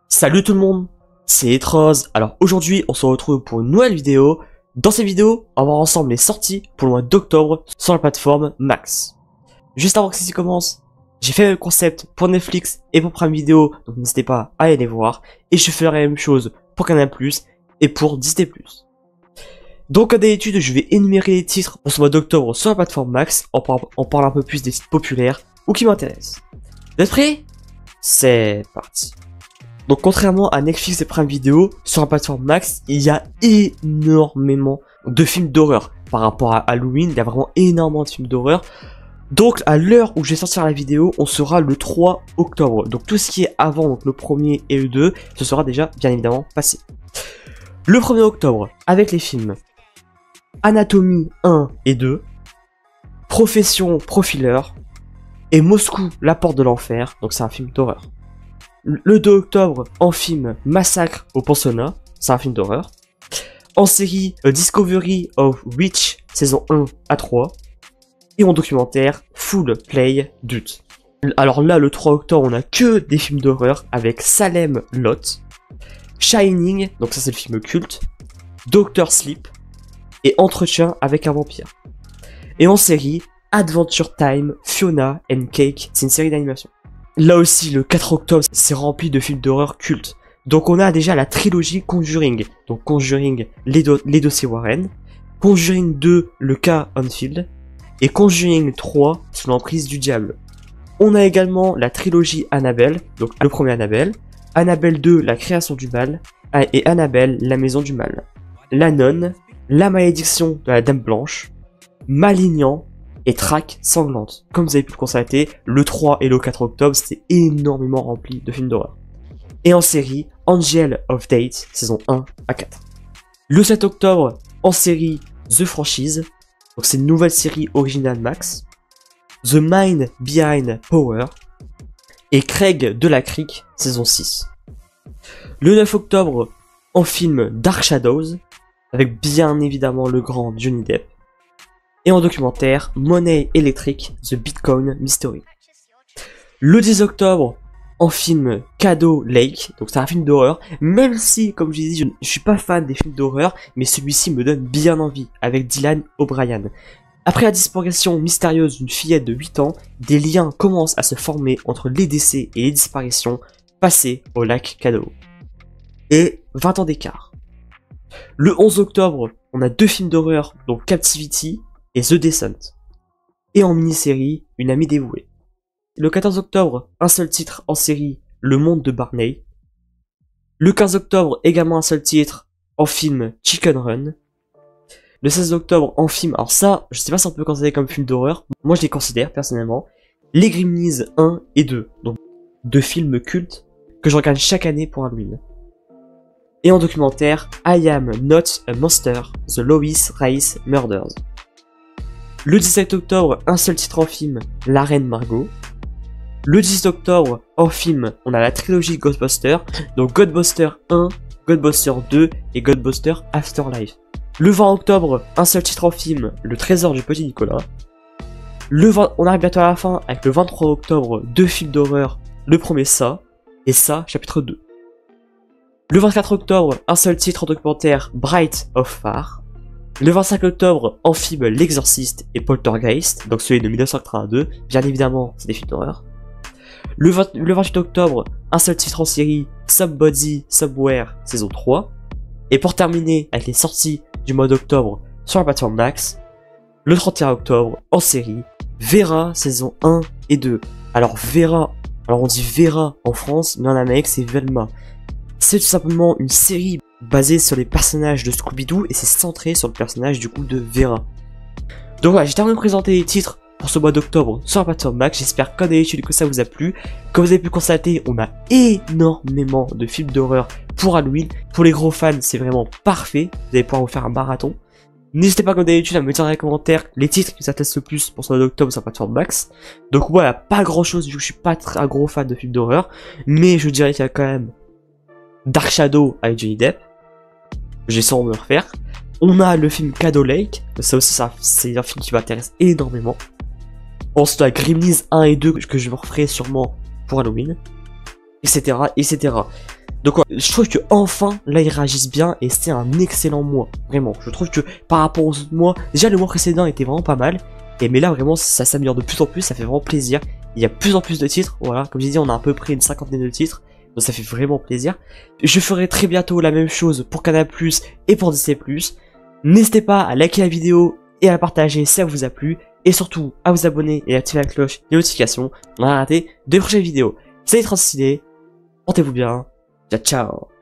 Salut tout le monde, c'est Etrose. Alors aujourd'hui on se retrouve pour une nouvelle vidéo. Dans cette vidéo, on va voir ensemble les sorties pour le mois d'octobre sur la plateforme Max. Juste avant que ceci commence, j'ai fait le concept pour Netflix et pour Prime Video, donc n'hésitez pas à aller les voir. Et je ferai la même chose pour Canal+, et pour Disney+. Donc comme d'habitude, je vais énumérer les titres pour ce mois d'octobre sur la plateforme Max, en parlant un peu plus des sites populaires ou qui m'intéressent. Vous êtes prêts? C'est parti. Donc contrairement à Netflix et Prime Video, sur la plateforme Max, il y a énormément de films d'horreur. Par rapport à Halloween, il y a vraiment énormément de films d'horreur. Donc à l'heure où je vais sortir la vidéo, on sera le 3 octobre. Donc tout ce qui est avant, donc le 1er et le 2, ce sera déjà bien évidemment passé. Le 1er octobre, avec les films Anatomie 1 et 2, Profession Profiler, et Moscou, la porte de l'enfer, donc c'est un film d'horreur. Le 2 octobre, en film Massacre au pensionnat, c'est un film d'horreur. En série Discovery of Witch, saison 1 à 3. Et en documentaire Full Play Dude. Alors là, le 3 octobre, on a que des films d'horreur avec Salem Lot, Shining, donc ça c'est le film culte, Doctor Sleep, et Entretien avec un vampire. Et en série, Adventure Time, Fiona and Cake, c'est une série d'animation. Là aussi, le 4 octobre, c'est rempli de films d'horreur cultes. Donc on a déjà la trilogie Conjuring. Donc Conjuring, les dossiers Warren. Conjuring 2, le cas Enfield. Et Conjuring 3, sous l'emprise du diable. On a également la trilogie Annabelle, donc le premier Annabelle. Annabelle 2, la création du mal. Et Annabelle, la maison du mal. La nonne, la malédiction de la dame blanche. Malignant. Et Traque sanglante. Comme vous avez pu le constater, le 3 et le 4 octobre, c'était énormément rempli de films d'horreur. Et en série, Angel of Date, saison 1 à 4. Le 7 octobre, en série, The Franchise, donc c'est une nouvelle série originale Max. The Mind Behind Power, et Craig de la Crique, saison 6. Le 9 octobre, en film Dark Shadows, avec bien évidemment le grand Johnny Depp. Et en documentaire, Money Electric, The Bitcoin Mystery. Le 10 octobre, en film Cadeau Lake, donc c'est un film d'horreur, même si, comme je dis, je suis pas fan des films d'horreur, mais celui-ci me donne bien envie, avec Dylan O'Brien. Après la disparition mystérieuse d'une fillette de 8 ans, des liens commencent à se former entre les décès et les disparitions passées au lac Cadeau. Et 20 ans d'écart. Le 11 octobre, on a deux films d'horreur, donc Captivity et The Descent. Et en mini-série, Une amie dévouée. Le 14 octobre, un seul titre en série, Le monde de Barney. Le 15 octobre, également un seul titre en film, Chicken Run. Le 16 octobre, en film, alors ça, je sais pas si on peut considérer comme film d'horreur, moi je les considère personnellement, Les Gremlins 1 et 2, donc deux films cultes que je regarde chaque année pour Halloween. Et en documentaire, I Am Not a Monster, The Lois Rice Murders. Le 17 octobre, un seul titre en film, La Reine Margot. Le 18 octobre, en film, on a la trilogie Ghostbusters, donc Ghostbusters 1, Ghostbusters 2 et Ghostbusters Afterlife. Le 20 octobre, un seul titre en film, Le Trésor du Petit Nicolas. On arrive bientôt à la fin avec le 23 octobre, deux films d'horreur, le premier Ça, et Ça, chapitre 2. Le 24 octobre, un seul titre en documentaire, Bright of Far. Le 25 octobre, en film L'Exorciste et Poltergeist, donc celui de 1982, bien évidemment, c'est des films d'horreur. Le 28 octobre, un seul titre en série, Somebody Somewhere, saison 3. Et pour terminer avec les sorties du mois d'octobre sur la plateforme Max, le 31 octobre, en série, Vera, saison 1 et 2. Alors Vera, alors on dit Vera en France, mais en Amérique c'est Velma. C'est tout simplement une série basée sur les personnages de Scooby-Doo et c'est centré sur le personnage du coup de Vera. Donc voilà, j'ai terminé de présenter les titres pour ce mois d'octobre sur la plateforme Max. J'espère comme d'habitude que ça vous a plu. Comme vous avez pu constater, on a énormément de films d'horreur pour Halloween. Pour les gros fans, c'est vraiment parfait. Vous allez pouvoir vous faire un marathon. N'hésitez pas comme d'habitude à me dire dans les commentaires les titres qui vous intéressent le plus pour ce mois d'octobre sur la plateforme Max. Donc voilà, pas grand chose vu que je suis pas un gros fan de films d'horreur. Mais je dirais qu'il y a quand même Dark Shadow avec Johnny Depp. J'ai sans me refaire. On a le film Cadeau Lake. Ça aussi, c'est un film qui m'intéresse énormément. Ensuite, on a Gremlins 1 et 2 que je me referai sûrement pour Halloween. Etc. etc. Donc je trouve que enfin là ils réagissent bien et c'est un excellent mois. Vraiment, je trouve que par rapport aux autres mois, déjà le mois précédent était vraiment pas mal. Et mais là vraiment ça s'améliore de plus en plus, ça fait vraiment plaisir. Il y a plus en plus de titres, voilà, comme j'ai dit on a à peu près une cinquantaine de titres. Donc ça fait vraiment plaisir. Je ferai très bientôt la même chose pour Canal+ et pour Disney+. N'hésitez pas à liker la vidéo et à la partager si ça vous a plu. Et surtout à vous abonner et à activer la cloche des notifications. On a raté de prochaines vidéos. C'était trop stylé. Portez-vous bien. Ciao ciao.